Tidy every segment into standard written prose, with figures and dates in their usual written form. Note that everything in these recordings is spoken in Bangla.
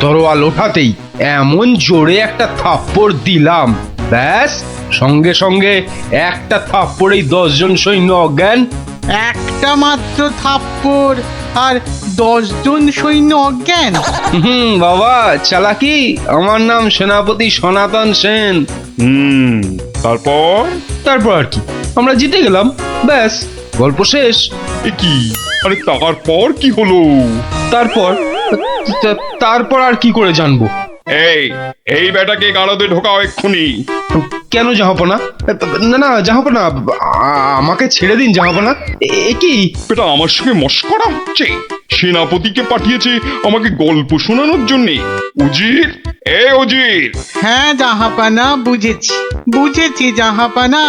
তরোয়াল ওঠাতেই এমন জোরে একটা থাপ্পড় দিলাম, ব্যাস সঙ্গে সঙ্গে একটা থাপ্পড়েই 10 জন সৈন্য অজ্ঞান। একটা মাত্র থাপ্পড় আর 10 জন সৈন্য অজ্ঞান? বাবা চালাকি, আমার নাম সেনাপতি সনাতন সেন। তারপর? তারপর আর কি, আমরা জিতে গেলাম, ব্যাস গল্প শেষ। এ কি? আরে তারপর কি হলো? তারপর আর কি করে জানবো? এই বেটাকে গাড়দে ঢোকাও এক্ষুনি। কেন জাহাপনা? না না জাহাপনা, আমাকে ছেড়ে দিন জাহাপনা। এ কি? বেটা আমার সঙ্গে মশকরা হচ্ছে? সেনাপতিকে পাঠিয়েছে আমাকে গল্প শোনানোর জন্যে। উজির, উজির। হ্যাঁ জাহাপানা, বুঝেছি জাহাপানা।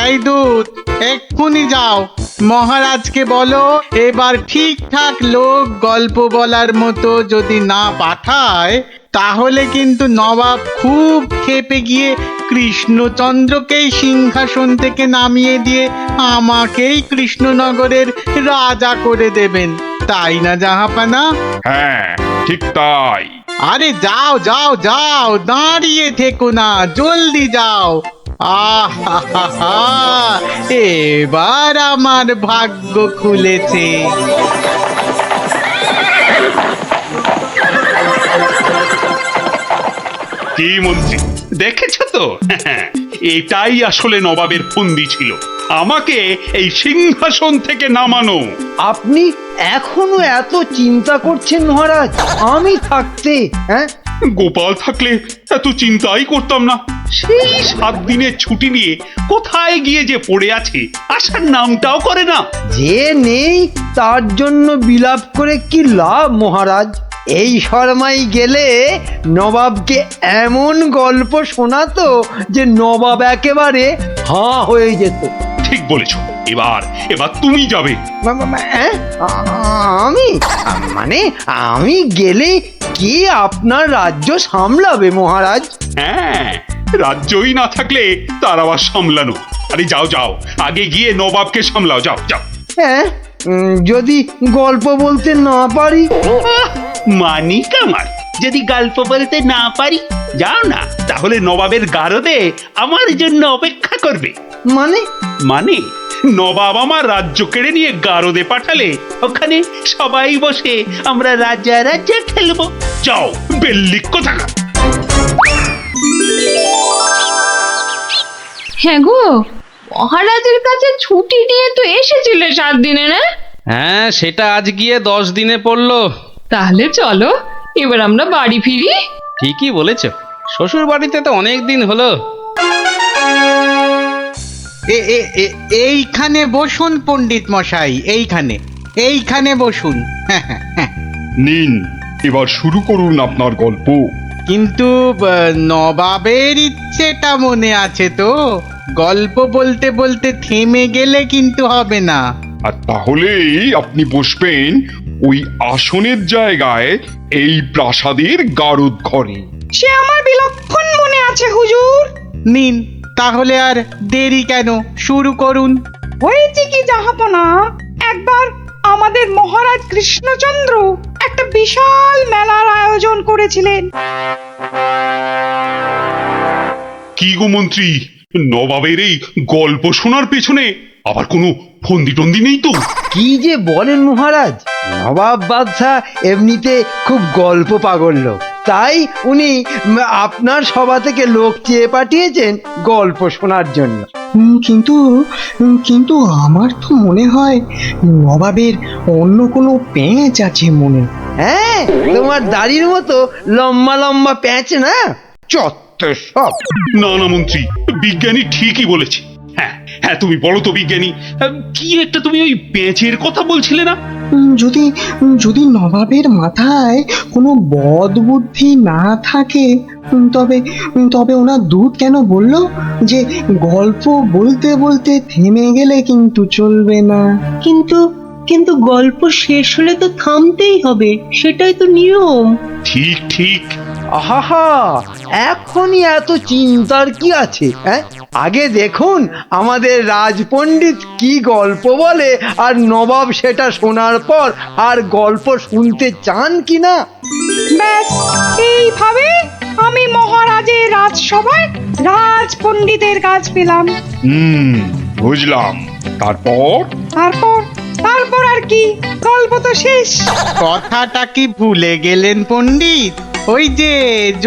এই দূত, এক্ষুনি যাও, মহারাজকে বলো এবার ঠিকঠাক লোক গল্প বলার মতো যদি না পাঠায় তাহলে কিন্তু নবাব খুব ক্ষেপে গিয়ে কৃষ্ণচন্দ্রকেই সিংহাসন থেকে নামিয়ে দিয়ে আমাকেই কৃষ্ণনগরের রাজা করে দেবেন, তাই না জাহাপানা? হ্যাঁ ঠিক তাই। আরে যাও যাও যাও, দাঁড়িয়ে থেকো না, জলদি যাও। আহা, এবার আমার ভাগ্য খুলেছে। কি মন্ত্রী, দেখেছো তো? এটাই আসলে নবাবের ফন্দি ছিল, আমাকে এই সিংহাসন থেকে নামানো। আপনি এখনো এত চিন্তা করছেন মহারাজ? আমি থাকতে? হ্যাঁ, গোপাল থাকলে এত চিন্তাই করতাম না। সেই 7 দিনের ছুটি নিয়ে কোথায় গিয়ে যে পড়ে আছে, আসার নামটাও করে না। যে নেই তার জন্য বিলাপ করে কি লাভ মহারাজ? এই শর্মাই গেলে নবাবকে এমন গল্প শোনাতো যে নবাব একেবারে হাঁ হয়ে যেত। ঠিক বলেছ, এবার তুমি যাবে। হ্যাঁ, আমি? মানে আমি গেলে কে আপনার রাজ্য সামলাবে মহারাজ? হ্যাঁ, রাজ্যই না থাকলে তার আবার সামলানো। আরে যাও যাও, আগে গিয়ে নবাবকে সামলাও, যাও যাও। হ্যাঁ, যদি গল্প বলতে না পারি? মানিক আমার, যদি গল্প বলতে না পারি, যাও না, তাহলে নবাবের গারদে আমার জন্য অপেক্ষা করবে। মানে নবাব আমার রাজ্য কেড়ে নিয়ে গারদে পাঠালে ওখানে সবাই বসে আমরা রাজা রাজা খেলবো। যাও বেল্লিক কোথাকার। হ্যাঁ গো, মহারাজের কাছে ছুটি নিয়ে তো এসেছিলে 7 দিনে, না? হ্যাঁ, সেটা আজ গিয়ে 10 দিনে পড়লো। তাহলে চলো এবার আমরা বাড়ি ফিরি। ঠিকই বলেছ, শ্বশুর বাড়িতে তো অনেক দিন হলো। এইখানে বসুন পণ্ডিত মশাই, এইখানে বসুন। নিন, এবার শুরু করুন আপনার গল্প। কিন্তু নবাবের ইচ্ছেটা মনে আছে তো? গল্প বলতে বলতে থেমে গেলে কিন্তু হবে না। আর তাহলেই আপনি বসবেন ওই আসনের জায়গায়, এই প্রাসাদের গারদ ঘরে। সে আমার বিলক্ষণ মনে আছে হুজুর। নিন, তাহলে আর দেরি কেন, শুরু করুন। হয়েছে কি জাহাপনা, একবার আমাদের মহারাজ কৃষ্ণচন্দ্র একটা বিশাল মেলার আয়োজন করেছিলেন। কি গো মন্ত্রী, নবাবের এই গল্প শোনার পেছনে আবার কোনো ফন্দি টন্দি নেই তো? কি যে বলেন মহারাজ, নবাব বাদশাহ এমনিতে খুব গল্প পাগল লোক, তাই উনি আপনার সভা থেকে লোক চেয়ে পাঠিয়েছেন গল্প শোনার জন্য। কিন্তু আমার তো মনে হয় নবাবের অন্য কোনো পেঁচ আছে মনে। হ্যাঁ, তোমার দাড়ির মতো লম্বা লম্বা প্যাঁচ না? চত্বর সব। না না মন্ত্রী, বিজ্ঞানী ঠিকই বলেছে। হ্যাঁ হ্যাঁ, তুমি বলো তো বিজ্ঞানী, কি একটা তুমি ওই পেঁচের কথা বলছিলে না? যদি নবাবের মাথায় কোনো বদ বুদ্ধি না থাকে, তবে ওনার দূত কেন বলল যে গল্প বলতে বলতে থেমে গেলে কিন্তু চলবে না? কিন্তু গল্প শেষ হলে তো থামতেই হবে, সেটাই তো নিয়ম। ঠিক ঠিক। আহা, এখনই এত চিন্তার কি আছে? হ্যাঁ, আগে দেখুন আমাদের রাজপণ্ডিত কি গল্প বলে, আর নবাব সেটা শোনার পর আর গল্প শুনতে চান কিনা। ব্যাস রাজসভায় রাজ পণ্ডিতের কাজ পেলাম। বুঝলাম। তারপর তারপর তারপর আর কি, গল্প তো শেষ। কথাটা কি ভুলে গেলেন পণ্ডিত? ওই যে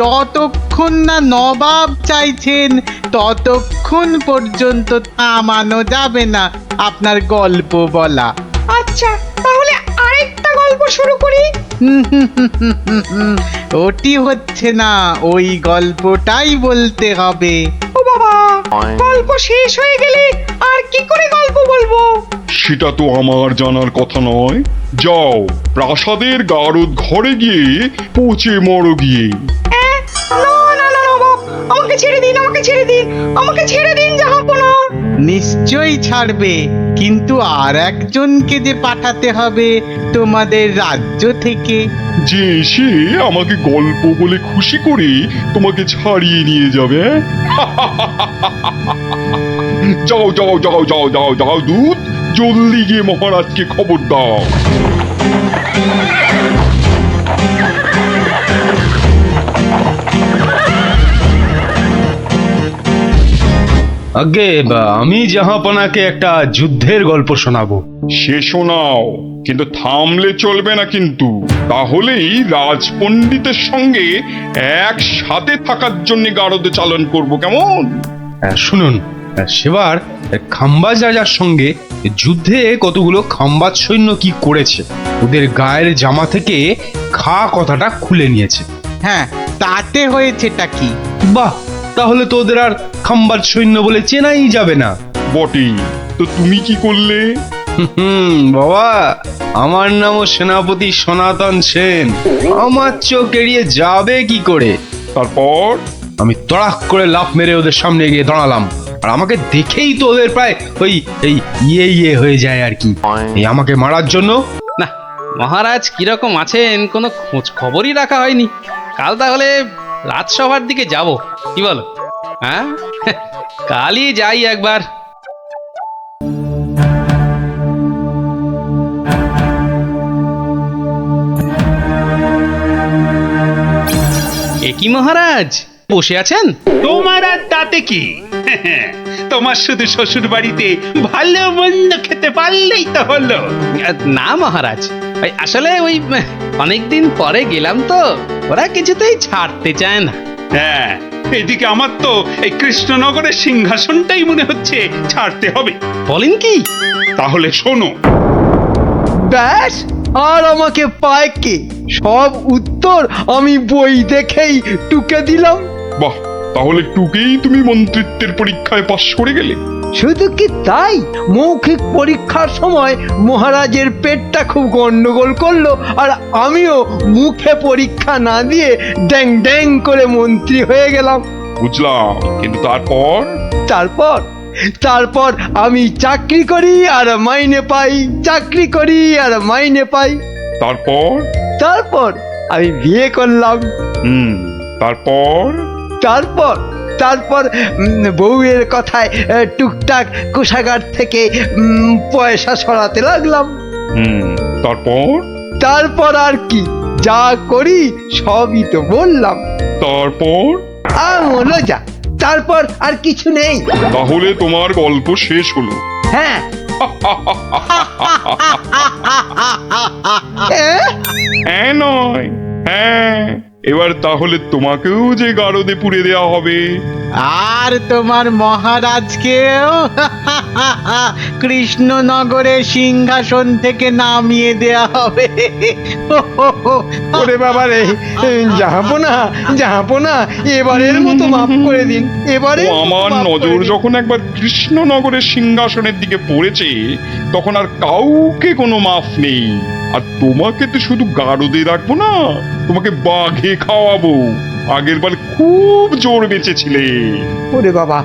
যতক্ষণ না নবাব চাইছেন ততক্ষণ পর্যন্ত থামানো যাবে না আপনার গল্প বলা। আচ্ছা, তাহলে আরেকটা গল্প শুরু করি। ওটি হচ্ছে না, ওই গল্পটাই বলতে হবে। ও বাবা, গল্প শেষ হয়ে গেলে আর কি করে গল্প বলবো? সেটা তো আমার জানার কথা নয়। যাও, প্রাসাদের গারদ ঘরে গিয়ে পচে মরো গিয়ে। না না না নবাব, আমাকে ছেড়ে দিন, আমাকে ছেড়ে দিন, আমাকে ছেড়ে দিন জাহাপনা। নিশ্চয়ই ছাড়বে, কিন্তু আর একজনকে যে পাঠাতে হবে তোমাদের রাজ্য থেকে। যে এসে আমাকে গল্প বলে খুশি করে তোমাকে ছাড়িয়ে নিয়ে যাবে। যাও যাও যাও যাও যাও যাও দূত, জলদি গিয়ে মহারাজকে খবর দাও। আগে আমি জাহাপনাকে একটা যুদ্ধের গল্প শোনাবো। সে শোনাও, কিন্তু থামলে চলবে না কিন্তু। তাহলেই রাজপণ্ডিতের সঙ্গে একসাথে থাকার জন্য গারদে চালন করব, কেমন? শুনুন, সেবার খাম্বাজ রাজার সঙ্গে যুদ্ধে কতগুলো খাম্বাজ সৈন্য কি করেছে, ওদের গায়ের জামা থেকে খা কথাটা খুলে নিয়েছে। হ্যাঁ, তাতে হয়েছেটা কি? বাহ, তাহলে তো ওদের আর খাম্বাজ সৈন্য বলে চেনাই যাবে না। বটে, তো তুমি কি করলে? বাবা, আমার নামও সেনাপতি সনাতন সেন, আমার চোখ এড়িয়ে যাবে কি করে? তারপর? আমি তড়াক করে লাফ মেরে ওদের সামনে গিয়ে দাঁড়ালাম, আর আমাকে দেখেই তো ওদের প্রায় ওই এই ইয়ে হয়ে যায় আর কি, এই আমাকে মারার জন্য। না, মহারাজ কিরকম আছেন কোনো খোঁজ খবরই রাখা হয়নি। কাল তাহলে রাজসভার দিকে যাব, কি বলো? হ্যাঁ, কালই যাই একবার। এ কি মহারাজ, বসে আছেন? তোমার আর তাতে কি? তোমার শুধু শ্বশুর বাড়িতে ভালো মন্দ খেতে পারলেই তো হলো। না মহারাজ, ওই আসলে ওই অনেকদিন পরে গেলাম তো, ওরা কিছুতেই ছাড়তে চায় না। হ্যাঁ, এদিকে আমার তো এই কৃষ্ণনগরের সিংহাসনটাই মনে হচ্ছে ছাড়তে হবে। বলেন কি? তাহলে শোনো। ব্যাস, আর আমাকে পায় কে? সব উত্তর আমি বই দেখেই টুকে দিলাম। বাহ, তাহলে টুকেই তুমি মন্ত্রিত্বের পরীক্ষায় পাশ করে গেলে। শুধু কি তাই, মৌখিক পরীক্ষার সময় মহারাজের পেটটা খুব গন্ডগোল করলো, আর আমিও মুখে পরীক্ষা না দিয়ে ড্যাং ড্যাং করে মন্ত্রী হয়ে গেলাম। বুঝলাম, কিন্তু তারপর? তারপর তারপর আমি চাকরি করি আর মাইনে পাই, চাকরি করি আর মাইনে পাই। তারপর? তারপর আমি বিয়ে করলাম। তারপর? তারপর তারপর বউয়ের কথায় টুকটাক কোষাগার থেকে পয়সা সরাতে লাগলাম। তারপর? তারপর আর কি, যা করি সবই তো বললাম। তারপর? মনে যা, তারপর আর কিছু নেই। তাহলে তোমার গল্প শেষ হলো? হ্যাঁ। হ্যাঁ নয়, হ্যাঁ। এবার তাহলে তোমাকেও যে গারদে পুড়ে দেওয়া হবে, আর তোমার মহারাজকেও কৃষ্ণনগরের সিংহাসন থেকে নামিয়ে দেয়া হবে। ওরে বাবা রে, জাহাপনা, এবারের মতো মাফ করে দিন, এবারে আমার নজর যখন একবার কৃষ্ণনগরের সিংহাসনের দিকে পড়েছে, তখন আর কাউকে কোনো মাফ নেই। আর তোমাকে তো শুধু গারদে রাখবো না, তোমাকে বাঘে খাওয়াবো। আগের বার খুব জোর বেঁচেছিলে। ওরে বাবা,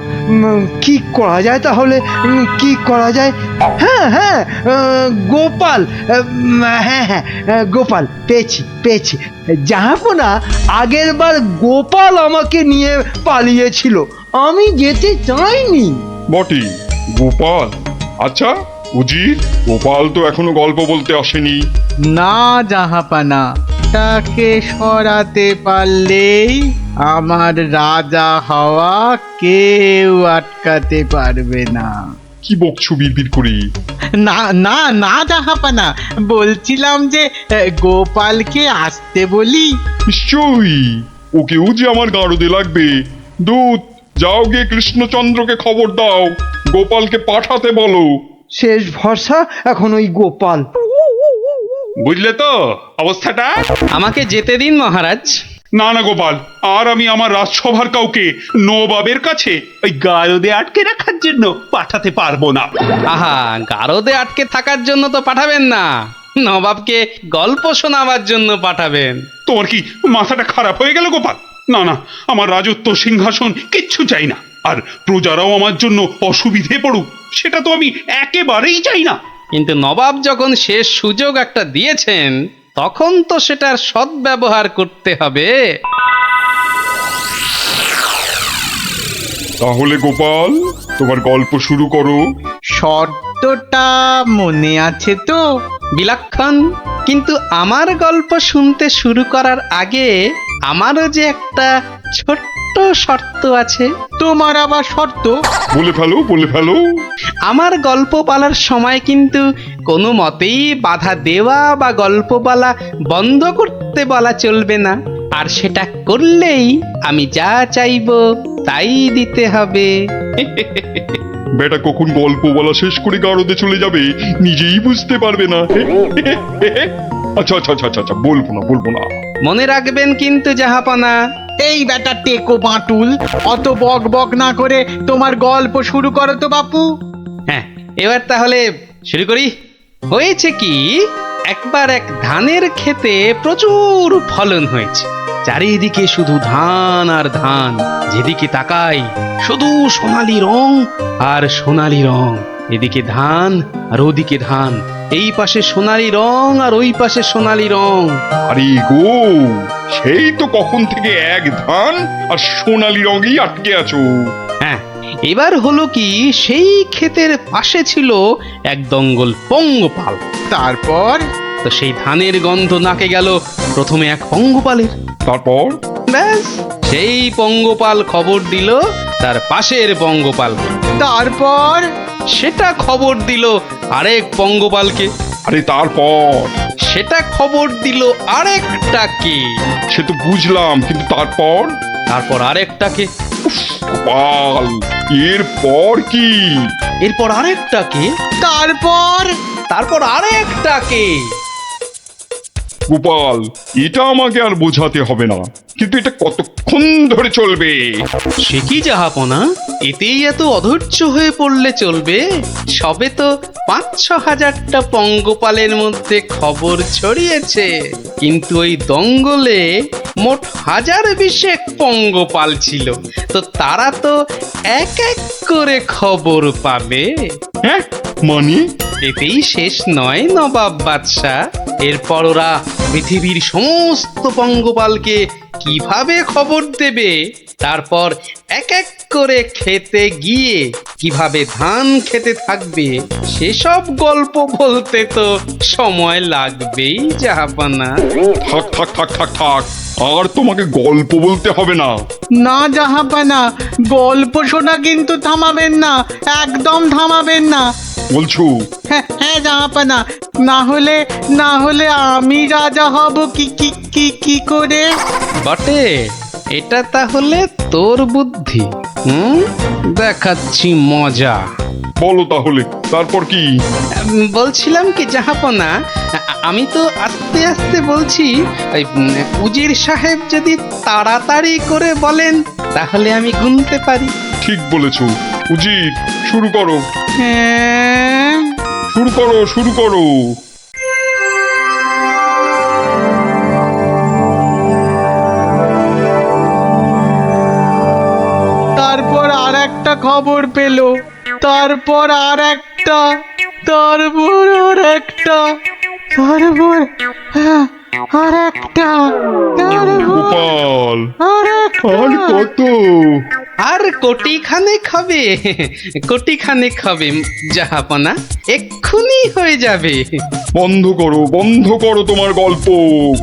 কি করা যায় তাহলে, কি করা যায়? হ্যাঁ, গোপাল, হ্যাঁ, গোপাল, পেয়েছি। জাহাপনা, আগের বার গোপাল আমাকে নিয়ে পালিয়েছিল, আমি যেতে চাইনি। বটে, গোপাল? আচ্ছা উজির, গোপাল তো এখনো গল্প বলতে আসেনি। না জাহাপানা, পাটাকে সরাতে পারলেই আমার রাজা হওয়া কেউ আটকাতে পারবে না। কি বকছো বিড়বিড় করে? না না না জাহাপানা, বলছিলাম যে গোপালকে আসতে বলি। নিশ্চয়ই, ওকেও যে আমার গারদে লাগবে। দূত, যাও গিয়ে কৃষ্ণচন্দ্রকে খবর দাও, গোপালকে পাঠাতে বলো। শেষ ভরসা এখন ওই গোপাল। বুঝলে তো অবস্থাটা? আমাকে যেতে দিন মহারাজ। না না গোপাল, আর আমি আমার রাজসভার কাউকে নবাবের কাছে ওই গারদে আটকে রাখার জন্য পাঠাতে পারবো না। আহা, গারদে আটকে থাকার জন্য তো পাঠাবেন না, নবাবকে গল্প শোনাবার জন্য পাঠাবেন। তোমার কি মাথাটা খারাপ হয়ে গেল গোপাল? না না, আমার রাজত্ব সিংহাসন কিচ্ছু চাই না, আর প্রজারাও আমার জন্য অসুবিধে পড়ুক সেটা তো আমি একেবারেই চাই না। কিন্তু নবাব যখন শেষ সুযোগ একটা দিয়েছেন, তখন তো সেটার সদ্ব্যবহার করতে হবে। তাহলে গোপাল, তোমার গল্প শুরু করো। শর্তটা মনে আছে তো? বিলক্ষণ। কিন্তু আমার গল্প শুনতে শুরু করার আগে আমারও যে একটা ছোট্ট শর্ত আছে। তোমার আবার শর্ত? বলে ফেলো, বলে ফেলো। আমার গল্প বলার সময় কিন্তু কোনো মতেই বাধা দেওয়া বা গল্প বলা বন্ধ করতে বলা চলবে না। আর সেটা করলেই আমি যা চাইবো তাই দিতে হবে। বেটা কখন গল্প বলা শেষ করে গারদে চলে যাবে নিজেই বুঝতে পারবে না। আচ্ছা আচ্ছা আচ্ছা আচ্ছা, বলবো না, বলবো না। মনে রাখবেন কিন্তু জাহাপনা। এই বেটা টেকো বাঁটুল, অত বক বক না করে তোমার গল্প শুরু করো তো বাপু। হ্যাঁ, এবার তাহলে শুরু করি। হয়েছে কি, একবার এক ধানের ক্ষেতে প্রচুর ফলন হয়েছে। চারিদিকে শুধু ধান আর ধান, যেদিকে তাকাই শুধু সোনালি রং আর সোনালি রং। এদিকে ধান আর ওদিকে ধান, এই পাশে সোনালি রং আর ওই পাশে সোনালি রং। আরে গো, সেই তো কখন থেকে এক ধান আর সোনালি রঙেই আটকে আছো। হ্যাঁ, এবার হলো কি, সেই ক্ষেতের পাশে ছিল এক দঙ্গল পঙ্গপাল। তারপর? তো সেই ধানের গন্ধ নাকে গেল প্রথমে এক পঙ্গপালের। তারপর? ব্যাস, সেই পঙ্গপাল খবর দিল তার পাশের পঙ্গপালকে। তারপর? সেটা খবর দিল আরেক পঙ্গপালকে। আরে তারপর? সেটা খবর দিল আরেকটাকে। সে তো বুঝলাম, কিন্তু তারপর? তারপর আরেকটাকে। গোপাল, এরপর কি? এরপর আরেকটাকে। তারপর? তারপর আরেকটাকে। গোপাল, এটা আমাকে আর বোঝাতে হবে না, কিন্তু এটা কতক্ষণ ধরে চলবে? সে কি জাহাপনা, এতেই এত অধৈর্য হয়ে পড়লে চলবে? সবে তো ৫-৬ হাজারটা পঙ্গপালের মধ্যে খবর ছড়িয়েছে, কিন্তু ওই দঙ্গলে মোট ১০২০ পঙ্গপাল ছিল। তো তারা তো এক এক করে খবর পাবে। হ্যাঁ, মানে? এতেই শেষ নয় নবাব বাদশাহ। এরপর ওরা পৃথিবীর সমস্ত পঙ্গপালকে কিভাবে খবর দেবে, তারপর এক এক করে খেতে গিয়ে কিভাবে ধান খেতে থাকবে, সেসব গল্প বলতে তো সময় লাগবেই জাহাপানা। থাক থাক থাক থাক থাক, আর তোমাকে গল্প বলতে হবে না। না জাহাপানা, গল্প শোনা কিন্তু থামাবেন না, একদম থামাবেন না। বলছো? হ্যাঁ হ্যাঁ জাহাপানা, না হলে আমি রাজা হব কি কি কি কি করে? বটে, এটা তাহলে তোর বুদ্ধি। দেখাচ্ছি মজা। বলো তাহলে, তারপর কি? বলছিলাম কি জাহাপনা, আমি তো আস্তে আস্তে বলছি। ওই উজির সাহেব যদি তাড়াতাড়ি করে বলেন তাহলে আমি গুনতে পারি। ঠিক বলেছো। উজির, শুরু করো। হ্যাঁ, শুরু করো, শুরু করো। তারপর আর একটা খবর পেল, তারপর আর একটা, তারপর আর একটা, তারপর আর একটা, গোপাল, আর আর কত? আর কোটি খানেক হবে, কোটি খানেক হবে জাহাপনা, এক্ষুনি হয়ে যাবে। বন্ধ করো তোমার গল্প,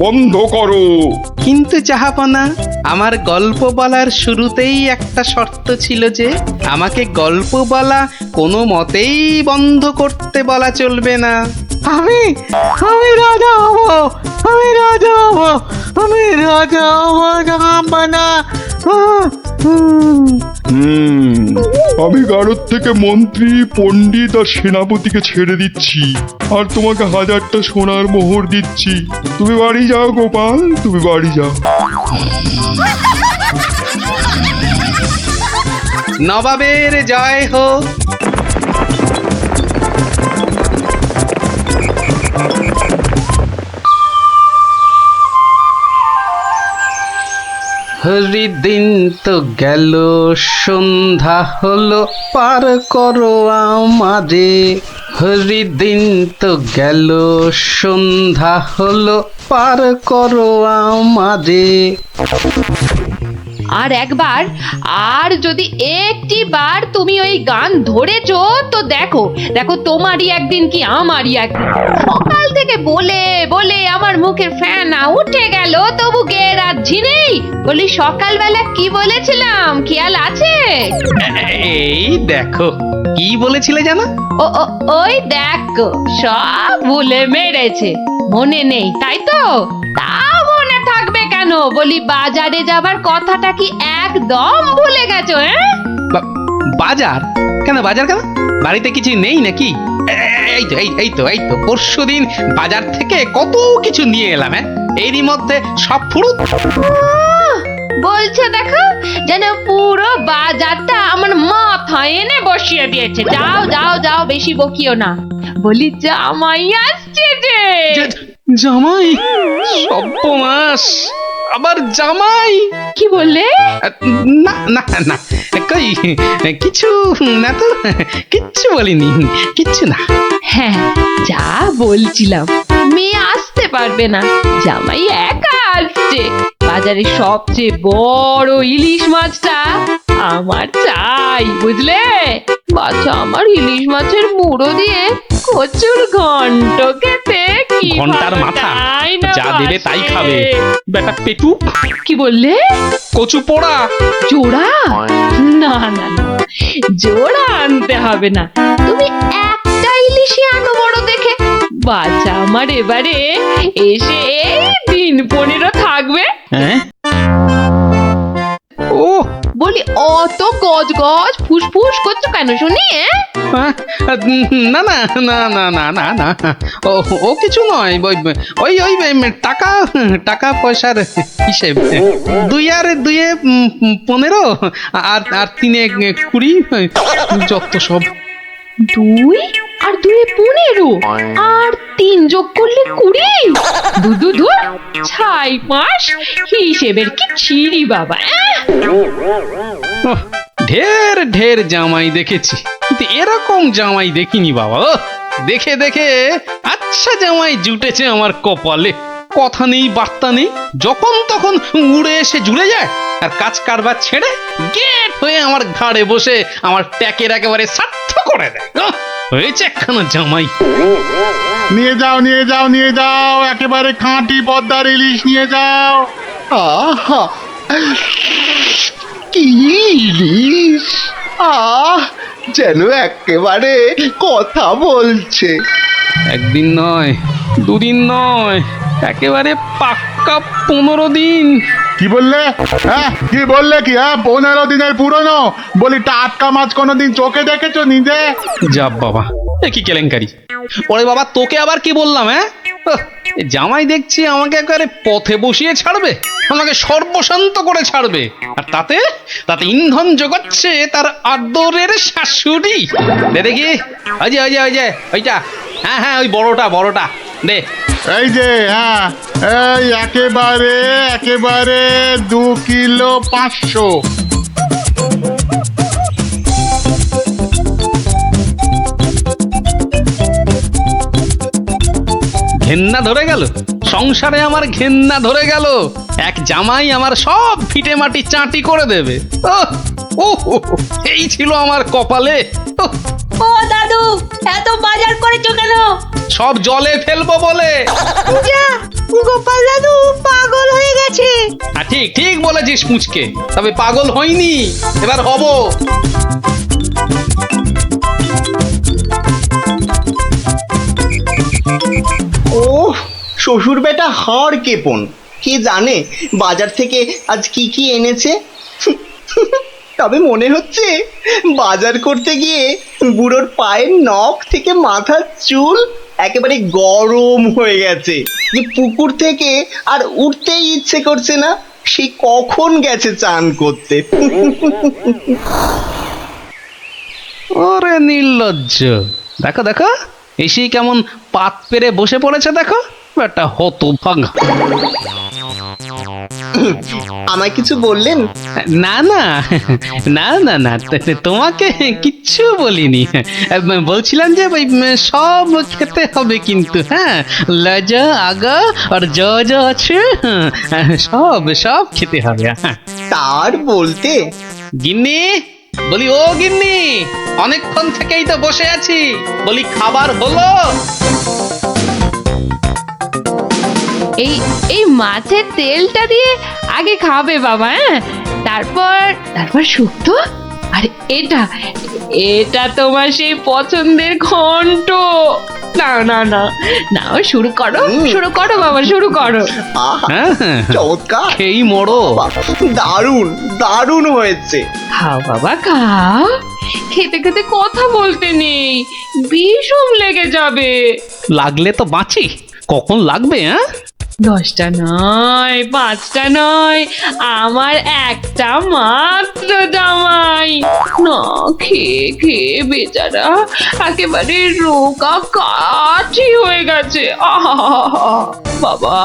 বন্ধ করো। কিন্তু জাহাপনা, আমার গল্প বলার শুরুতেই একটা শর্ত ছিল যে আমাকে গল্প বলা কোনো মতেই বন্ধ করতে বলা চলবে না। আমি রাজা হব, আমি রাজা হব, আমি রাজা হব জাহাপনা। আমি গারদ থেকে মন্ত্রী, পণ্ডিত আর সেনাপতিকে ছেড়ে দিচ্ছি, আর তোমাকে 1000টা সোনার মোহর দিচ্ছি। তুমি বাড়ি যাও গোপাল, তুমি বাড়ি যাও। নবাবের জয় হোক। হরিদিন তো গেল, সন্ধ্যা হলো, পার করো আমারে। হরিদিন তো গেল, সন্ধ্যা হলো, পার করো আমারে। আর একবার, আর যদি একটি বার তুমি ওই গান ধরেছো তো দেখো দেখো, তোমারই একদিন কি আমারই একদিন। সকাল থেকে বলে বলে আমার মুখের ফেনা উঠে গেল, তবু গে রাজ্যি নেই। বলি সকালবেলা কি বলেছিলাম, খেয়াল আছে? এই দেখো, কি বলেছিলে জানো? ওই দেখো, সব ভুলে মেরেছে, মনে নেই তাই তো? তা মনে থাকবে কেন? বলি বাজারে যাবার কথাটা কি একদম ভুলে গেছো? বাজার কেন? বাজার কেন? বাড়িতে কিছু নেই নাকি? এই তো পরশুদিন বাজার থেকে কত কিছু নিয়ে এলাম। এরই মধ্যে সব ফুরুত। বলছে দেখো, যেন পুরো বাজারটা আমার মাথায় এনে বসিয়ে দিয়েছে। যাও যাও যাও, বেশি বকিও না। বলি জামাই আসছে যে। জামাই? সর্বনাশ, আবার জামাই? কি বললে? না না না, কই কিছু না তো, কিচ্ছু বলিনি, কিচ্ছু না। হ্যাঁ, যা বলছিলাম, মেয়ে আসতে পারবে না, জামাই একা আসছে। বাজারে সবচেয়ে বড় ইলিশ মাছটা আমার চাই, বুঝলে? বাচ্চা আমার ইলিশ মাছের মুড়ো দিয়ে কচুর ঘন্ট খেতে কি ঘন্টার মাথা যা দেবে তাই খাবে, বেটা পেটু। কি বললে? কচু পোড়া জোড়া? না না না, জোড়া আনতে হবে না, তুমি একটা ইলিশই আনো বড় দেখে। বাচ্চা আমার এবারে এসে দিন-15 থাকবে। ও বলি অত গজ গজ ফুসফুস করছো কেন শুনি? না না না না না না না, ও কিছু নয়, ওই ওই টাকা টাকা পয়সার হিসেব। 2 আর 2 15, আর 3 20, যত সব। 2 আর 2 15, আর 3 যোগ করলে 20। দু ছাই মাস হিসেবের কি ছিরি বাবা। ঢের ঢের জামাই দেখেছি, কিন্তু এরকম জামাই দেখিনি বাবা। দেখে দেখে আচ্ছা জামাই জুটেছে আমার কপালে। কথা নেই, বার্তা নেই, যখন তখন উড়ে এসে জুড়ে যায়, আর কাজ কারবার ছেড়ে গেট হয়ে আমার ঘাড়ে বসে আমার ট্যাকের একেবারে সার্থ করে দেয়। হয়েছে একখানা জামাই। নিয়ে যাও, একেবারে খাঁটি পদ্মার ইলিশ নিয়ে যাও। আহা, কি ইলিশ! যেন একেবারে কথা বলছে। একদিন নয়, 2 দিন নয়, একেবারে পাক্কা 15 দিন। কি বললে? কি বললে? কি 15 দিনের পুরনো? বলি টাটকা মাছ কোনোদিন চোখে দেখেছো নিজে? যা বাবা, এ কি কেলেঙ্কারি! ওরে বাবা, তোকে আবার কি বললাম? জামাই দেখছি আমাকে একেবারে পথে বসিয়ে ছাড়বে, আমাকে সর্বশান্ত করে ছাড়বে, আর তাতে তাতে ইন্ধন জোগাচ্ছে তার আদরের শাশুড়ি। দে দেখি, ওই যে ওইটা, হ্যাঁ ওই বড়টা দে। এই যে, এই একেবারে 2 কিলো 500। ঘেন্না ধরে গেল, সংসারে আমার ঘেন্না ধরে গেল। এক জামাই আমার সব ভিটে মাটি চাটি করে দেবে। এই ছিল আমার কপালে। উহ, ও দাদু, এত বাজার করেছো কেন? সব জলে ফেলবো বলে। যা, গোপাল দাদু পাগল হয়ে গেছে। ঠিক ঠিক বলেছিস মুচকে, তবে পাগল হইনি, এবার হব। ও শ্বশুর বেটা হাড় কেপন, কে জানে বাজার থেকে আজ কি কি এনেছে। তবে মনে হচ্ছে বাজার করতে গিয়ে বুড়োর পায়ের নখ থেকে মাথার চুল একেবারে গরম হয়ে গেছে, যে পুকুর থেকে আর উঠতেই ইচ্ছে করছে না, সে কখন গেছে চান করতে। ওরে নির্লজ্জ, দেখো দেখো এসেই কেমন পাত পেরে বসে পড়েছে, দেখো একটা হতভাগা। আমায় কিছু বললেন? না না না না না, তোমাকে কিচ্ছু বলিনি। বলছিলাম যে ওই সব খেতে হবে কিন্তু, হ্যাঁ, লজা আগা আর যা যা আছে সব সব খেতে হবে। হ্যাঁ, তার বলতে গিন্নি, বলি ও গিন্নি, অনেকক্ষণ থেকেই তো বসে আছি, বলি খাবার হলো? এই এই মাছের তেলটা দিয়ে আগে খাবে বাবা, হ্যাঁ, তারপর তারপর শুক্তো। আর এটা এটা তোমার সেই পছন্দের ঘন্ট। না না না না, শুরু করো শুরু করো বাবা, শুরু করো। আহা, হ্যাঁ, চমৎকার, খেয়েই মরো। দারুণ দারুণ হয়েছে। খাও বাবা খাও, খেতে খেতে কথা বলতে নেই, বিষম লেগে যাবে। লাগলে তো বাঁচি, কখন লাগবে? হ্যাঁ, 10টা নয়, 5টা নয়, আমার একটা মাত্র জামাই। না খেয়ে খেয়ে বেচারা একেবারে রোগা কাঠি হয়ে গেছে। আহা বাবা,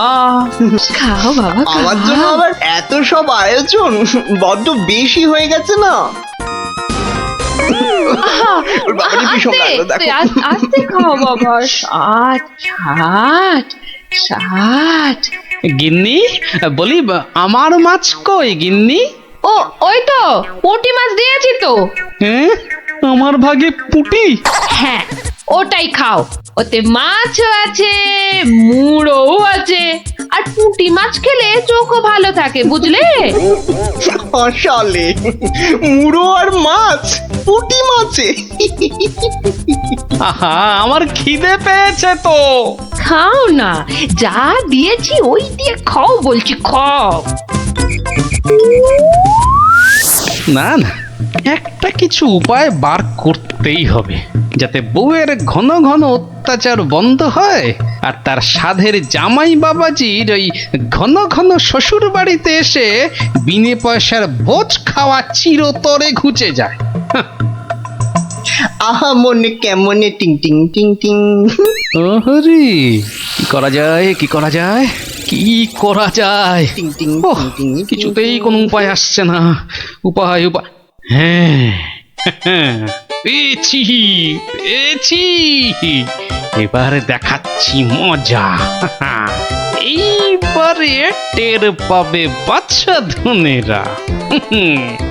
খাও বাবা আমার জন্য খাও। আবার এত সব আয়োজন বড্ড বেশি হয়ে গেছে না? আহা, ওর বাবারই ভীষণ লাগলো, দেখো। আস্তে খাও বাবা। 60 60 60। গিন্নি, বলি আমার মাছ কই গিন্নি? ও ওই তো পুঁটি মাছ দিয়েছি তো। হ্যাঁ, আমার ভাগে পুটি? হ্যাঁ, ওটাই খাও, ওতে মাছও আছে, মুড়োও আছে, আর পুঁটি মাছ খেলে চোখও ভালো থাকে, বুঝলে? আসলে মুড়ো আর মাছ, পুঁটি মাছে। আহা, আমার খিদে পেয়েছে তো। খাও না, যা দিয়েছি ওই দিয়ে খাও বলছি, খাও। না না, একটা কিছু উপায় বার করতেই হবে, যাতে বউয়ের ঘন ঘন অত্যাচার বন্ধ হয়, আর তার সাধের জামাই বাবাজির ওই ঘন ঘন শ্বশুর বাড়িতে এসে বিনে পয়সার ভোজ খাওয়া চিরতরে ঘুচে যায়। আহা মনে কেমনে টিং টিং টিং টিং। ওহরি, কি করা যায়, কি করা যায়, কি করা যায়? টিং টিং ওহ, টিং টিং। কিছুতেই কোনো উপায় আসছে না। উপায় উপায়, হ্যাঁ, পেয়েছি পেয়েছি, এবার দেখাচ্ছি মজা। এইবারে টের পাবে বাচ্চা ধনেরা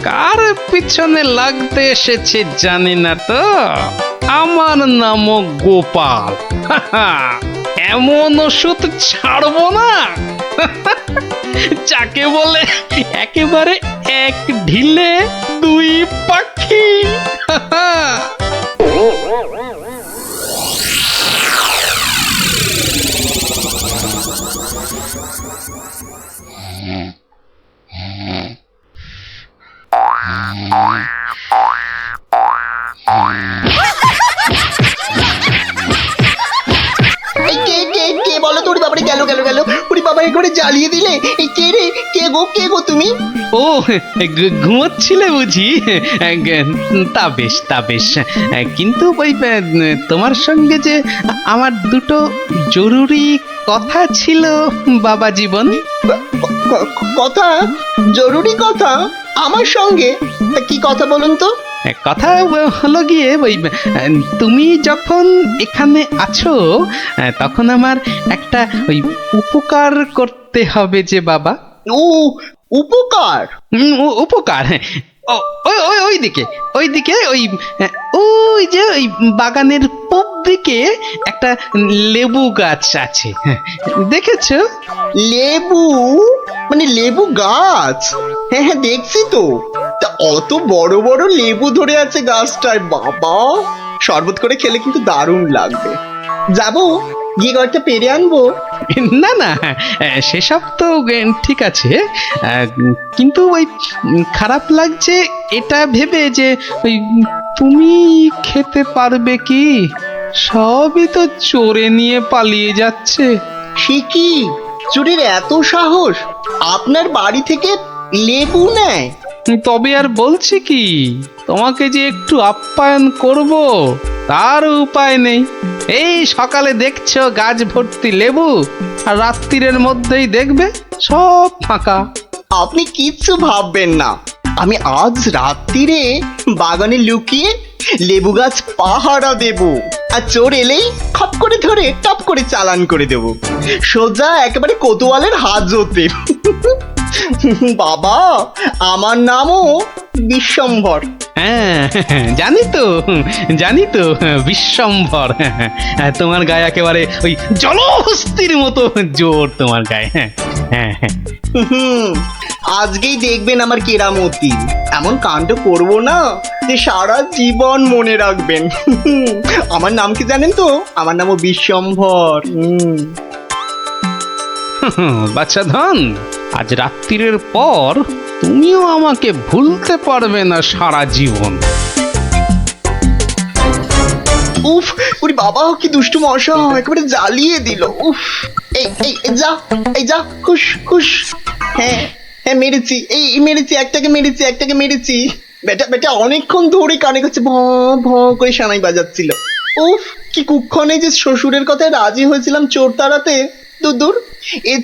কার পিছনে লাগতে এসেছে জানি না তো। আমার নাম গোপাল, এমন ওষুধ ছাড়বো না যাকে বলে একেবারে এক ঢিলে দুই পাখি। এই কে কে কে বলো তো? ওরে বাবারে, গেল গেল গেল, ওরে বাবা করে জ্বালিয়ে দিলে। এই কে রে, কে গো তুমি? ও, ঘুমোচ্ছিলে বুঝি? তা বেশ তা বেশ, কিন্তু ওই তোমার সঙ্গে যে আমার দুটো জরুরি কথা ছিল বাবা জীবন। কথা? জরুরি কথা আমার সঙ্গে? তা কি কথা বলুন তো? কথা হলো গিয়ে ওই তুমি যখন এখানে আছো তখন আমার একটা ওই উপকার করতে হবে যে বাবা। ও উপকার? উপকার, ও ওই ওই ওইদিকে ওই যে ওই বাগানের পূব দিকে একটা লেবু গাছ আছে, দেখেছো? লেবু? মানে লেবু গাছ? হ্যাঁ হ্যাঁ, দেখছি তো। তা অত বড় বড় লেবু ধরে আছে গাছটায়, বাবা! শরবত করে খেলে কিন্তু দারুণ লাগবে। যাবো, গিয়ে কয়েকটা পেরে আনবো। না না, সেসব তো ঠিক আছে, কিন্তু ওই খারাপ লাগছে এটা ভেবে যে ওই তুমি খেতে পারবে কি? সবই তো চোরে নিয়ে পালিয়ে যাচ্ছে। সে কি, চুরির এত সাহস? আপনার বাড়ি থেকে লেবু নেয়? তবে আর বলছি কি, তোমাকে যে একটু আপ্যায়ন করব তার উপায় নেই। এই সকালে দেখছো গাছ ভর্তি লেবু, আর রাত্রির মধ্যেই দেখবে সব ফাঁকা। আপনি কিচ্ছু ভাববেন না, আমি আজ রাত্রিরে বাগানে লুকিয়ে লেবু গাছ পাহারা দেব, আর চোর এলেই খপ করে ধরে টপ করে চালান করে দেব, সোজা একেবারে কোতোয়ালের হাজতে। বাবা, আমার নামও বিশ্বম্ভর। হ্যাঁ, জানি তো বিশ্বম্ভর। তোমার গায়ে একেবারে ওই জলহস্তির মতো জোর তোমার গায়ে। হ্যাঁ, আজকেই দেখবেন আমার কেরামতি। এমন কাণ্ড করবো না যে সারা জীবন মনে রাখবেন। আমার নাম কি জানেন তো? আমার নামও বিশ্বম্ভর। বাচ্চা ধন, আজ রাত্রির পর তুমিও আমাকে ভুলতে পারবে না সারা জীবন। উফ, ওরে বাবা, কি দুষ্টু মশা, একেবারে জ্বালিয়ে দিল। উফ, এই যা খুশ খুশ। হ্যাঁ হ্যাঁ, মেরেছি, মেরেছি, একটাকে মেরেছি। বেটা অনেকক্ষণ ধরে কানে কাছে ভ ভ করে সানাই বাজাচ্ছিল। উফ, কি কুক্ষণে যে শ্বশুরের কথায় রাজি হয়েছিলাম চোর তাড়াতে। দূর, এর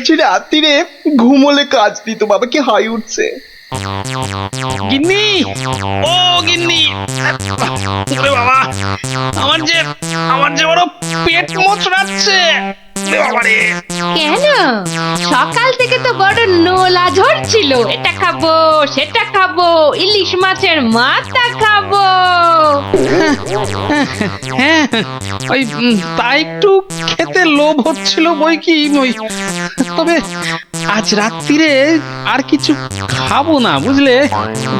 চেয়ে রাত্রিরে ঘুমোলে কাজ দিত। বাবা, কি হাই উঠছে। গিন্নি, ও গিন্নি, ওরে বাবা, আমার যে বড় পেট মোচড়াচ্ছে। কেন? সকাল থেকে তো বড় নোলা ঝরছিল, এটা খাবো সেটা খাবো, ইলিশ মাছের মাথা খাবো। হ্যাঁ, ওই তা একটু খেতে লোভ হচ্ছিল বই কি, তবে আজ রাত্রিরে আর কিছু খাবো না, বুঝলে?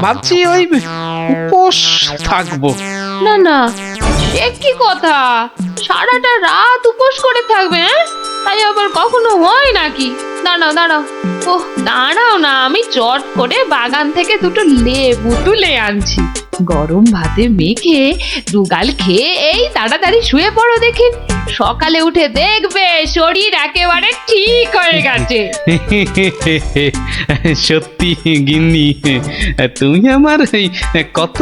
ভাবছি ওই উপোস থাকবো। না, এ কি কথা? সারাটা রাত উপোস করে থাকবে? তাই আবার কখনো হয় নাকি? দাঁড়াও, ওহ দাঁড়াও না, আমি চট করে বাগান থেকে দুটো লেবু তুলে আনছি। গরম ভাতে মেখে দুগাল খেয়ে এই তাড়াতাড়ি শুয়ে পড়ো দেখি। সকালে উঠে দেখবে শরীর একেবারে ঠিক হয়ে গেছে। সত্যি গিন্নি, তুমি আমার কত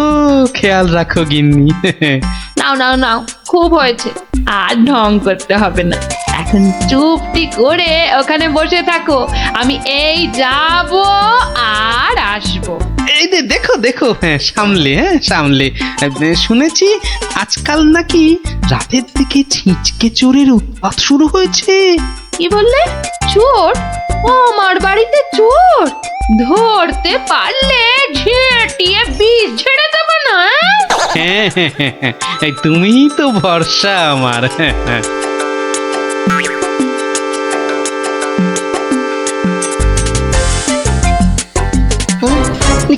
খেয়াল রাখো গিন্নি। নাও, খুব হয়েছে, আর ঢং করতে হবে না। এখন চুপটি করে ওখানে বসে থাকো, আমি এই যাব আর আসবো। এই দেখো, সামলে। শুনেছি আজকাল নাকি রাতের দিকে ছিঁচকে চোরের উৎপাত শুরু হয়েছে। কি বললে? চোর? আমার বাড়িতে চোর? ধরতে পারলে ঝেঁটিয়ে বিষ ঝেড়ে দেবো না? হ্যাঁ, তুমিই তো ভরসা আমার।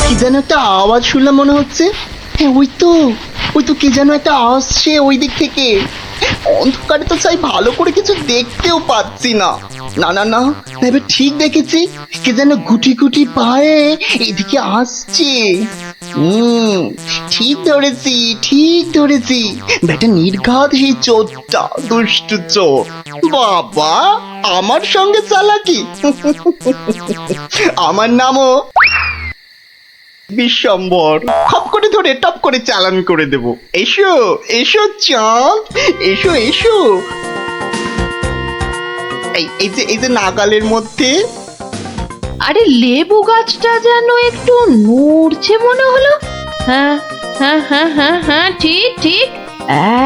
কি যেন একটা আওয়াজ শুনলাম মনে হচ্ছে। হ্যাঁ, ওই তো কি যেন একটা আসছে ওই দিক থেকে। অন্ধকারে তো চাই ভালো করে কিছু দেখতেও পাচ্ছি না। না, এবার ঠিক দেখেছি, কে যেন গুটি গুটি পায়ে এদিকে আসছে। ঠিক ধরেছি, বেটা নির্ঘাত সেই চোরটা, দুষ্টু চোর। বাবা, আমার সঙ্গে চালাকি। আমার নামও বিশ্বম্ভর। খপ করে ধরে টপ করে চালান করে দেব। এসো চাঁদ, এসো। এই যে নাগালের মধ্যে। আরে লেবু গাছটা যেন একটু নড়ছে মনে হলো। হ্যাঁ, ঠিক,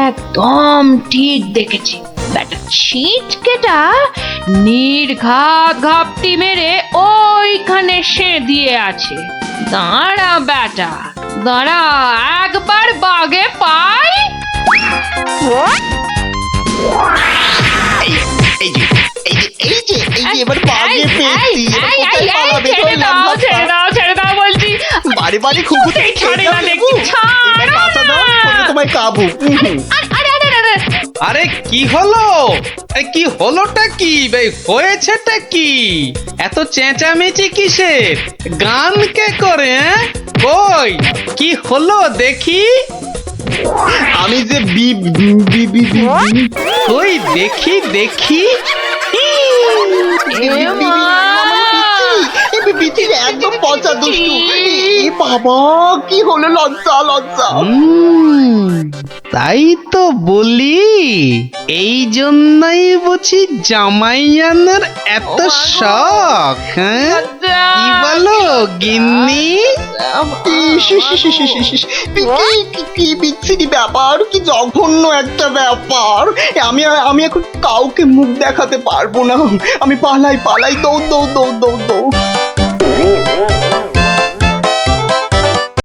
একদম ঠিক দেখেছি। একটা ছিটকেটা নির্ঘাত ঘাপটি মেরে ওইখানে সে দিয়ে আছে। দাঁড়া বেটা, দাঁড়া, একবার বাগে পাই। এবার বাগে পেয়েছি। এবার কোথায় পালাবে? ছেড়ে দাও, ছেড়ে দাও, ছেড়ে দাও বলছি। বাড়ি বাড়ি খুবু থেকে ছাড়ে না দেখছি, ছাড়ো না। তোমায় কাবু। আরে আরে আরে, আরে কি হলো? আরে কি হলোটা কি বে, হয়েছেটা কি? এত চেঁচামেচি কিসের? গান কে করে? কই কি হলো দেখি? আমি যে বি বি বি বি বি- কই দেখি দেখি। বিচির একদম পচা দুষ্টু। এ বাবা, কি হলো? লজ্জা লজ্জা। তাই তো বলি, এই জন্যই বুঝি জামাই আনার এত শখ, হ্যাঁ? কি বলো গিন্নি? কি বিচ্ছিরি ব্যাপার, কি জঘন্য একটা ব্যাপার। আমি এখন কাউকে মুখ দেখাতে পারবো না। আমি পালাই পালাই, দৌড় দৌড় দৌড় দৌড় দৌড়।